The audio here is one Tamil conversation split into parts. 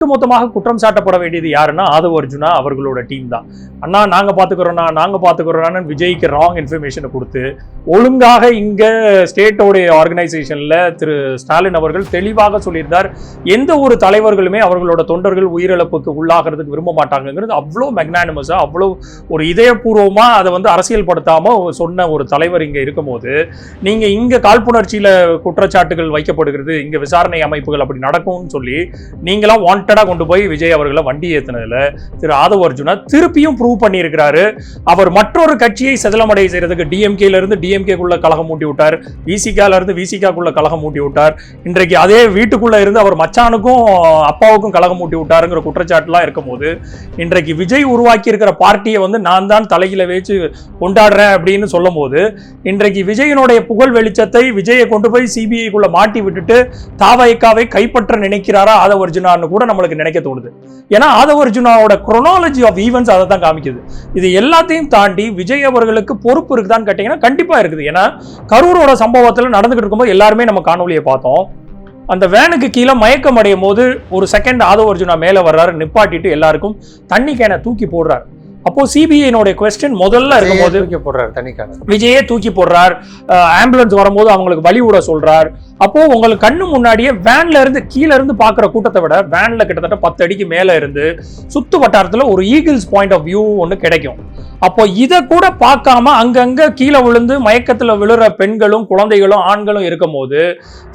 ஒட்டுமொத்தமாக குற்றம் சாட்டப்பட வேண்டியது யாருன்னா ஆதவ் அர்ஜுனா அவர்களோட டீம் தான். அண்ணா நாங்க பாத்துக்கிறோம்னா விஜய்க்கு ராங் இன்ஃபர்மேஷனை கொடுத்து ஒழுங்காக இங்க ஸ்டேட்டோடைய ஆர்கனைசேஷன்ல திரு ஸ்டாலின் அவர்கள் தெளிவாக சொல்லியிருந்தார், எந்த ஒரு தலைவர்களுமே அவர்களோட தொண்டர்கள் உயிரிழப்புக்கு உள்ளாகிறதுக்கு விரும்ப மாட்டாங்கிறது அவ்வளோ மெக்னானிமஸா அவ்வளோ ஒரு இதயபூர்வமா அதை அரசியல் படுத்தாம சொன்ன ஒரு தலைவர் இங்க இருக்கும் போது நீங்க இங்க காழ்ப்புணர்ச்சியில குற்றச்சாட்டுகள் வைக்கப்படுகிறது, இங்க விசாரணை அமைப்புகள் அப்படி நடக்கும்னு சொல்லி நீங்களாம் வாண்டடா கொண்டு போய் விஜய் அவர்களை வண்டி ஏத்தினதுல திரு ஆதவ் அர்ஜுனா திருப்பியும் ப்ரூவ் பண்ணியிருக்கிறாரு. அவர் மற்றொரு கட்சியை செதலமடை செய்யறதுக்கு டிஎம்கேல இருந்து டிஎம்கேக்குள்ள கலகம் மூட்டி விட்டார், விசிகால இருந்து விசிகாக்குள்ள கலகம் மூட்டி விட்டார். இன்றைக்கு அதே வீட்டுக்குள்ள இருந்து அவர் மச்சானுக்கும் அப்பாவுக்கும் கலகம் மூட்டி விட்டாருங்கிற குற்றச்சாட்டுலாம் இருக்கும் போது இன்றைக்கு விஜய் உருவாக்கி இருக்கிற பார்ட்டியை நான் தான் தலையில வச்சு கொண்டாடுறேன் அப்படின்னு சொல்லும் போது இன்றைக்கு விஜயனுடைய புகழ் வெளிச்சத்தை விஜயை கொண்டு போய் சிபிஐக்குள்ள மாட்டி விட்டுட்டு தாவைக்காவை கைப்பற்ற நினைக்கிறாரா ஆதவ் அர்ஜுனான்னு கூட நம்மளுக்கு நினைக்க தோணுது. ஏன்னா ஆதவ் அர்ஜுனாவோட குரோனாலஜி ஆஃப் ஈவென்ட்ஸ் அதை தான் காமிக்குது. இது எல்லாத்தையும் தாண்டி விஜய் அவர்களுக்கு பொறுப்பு இருக்குதான்னு கேட்டீங்கன்னா கண்டிப்பா இருக்குது. ஏன்னா கரூரோட சம்பவத்தில் நடந்துகிட்டு இருக்கும்போது எல்லாருமே நம்ம காணொலியை பார்த்தோம். அந்த வேனுக்கு கீழே மயக்கம் அடையும் போது ஒரு செகண்ட் ஆதவ் அர்ஜுனா மேல வர்றாரு, நிப்பாட்டிட்டு எல்லாருக்கும் தண்ணி கேனை தூக்கி போடுறாரு. அப்போ சிபிஐனுடைய கொஸ்டின் முதல்ல இருக்கும்போது விஜயே தூக்கி போடுறார், ஆம்புலன்ஸ் வரும்போது அவங்களுக்கு வழி விட சொல்றார். அப்போ உங்களுக்கு கண்ணு முன்னாடியே வேன்ல இருந்து கீழே இருந்து பாக்குற கூட்டத்தை விட வேன்ல கிட்டத்தட்ட 10 அடிக்கு மேல இருந்து சுத்து வட்டாரத்துல ஒரு ஈகிள்ஸ் பாயிண்ட் ஆஃப் வியூ ஒன்று கிடைக்கும். அப்போ இதை கூட பார்க்காம அங்கங்க கீழே விழுந்து மயக்கத்துல விழுற பெண்களும் குழந்தைகளும் ஆண்களும் இருக்கும் போது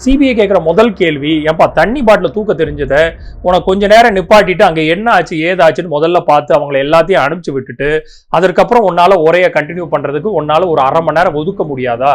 சிபிஐ கேட்கிற முதல் கேள்வி, ஏன்பா தண்ணி பாட்டில தூக்க தெரிஞ்சதை உனக்கு கொஞ்ச நேரம் நிப்பாட்டிட்டு அங்க என்ன ஆச்சு ஏதாச்சுன்னு முதல்ல பார்த்து அவங்களை எல்லாத்தையும் அனுப்பிச்சு விட்டுட்டு அதற்கப்புறம் உன்னால உரையை கண்டினியூ பண்றதுக்கு உன்னால ஒரு 1/2 மணி நேரம் ஒதுக்க முடியாதா?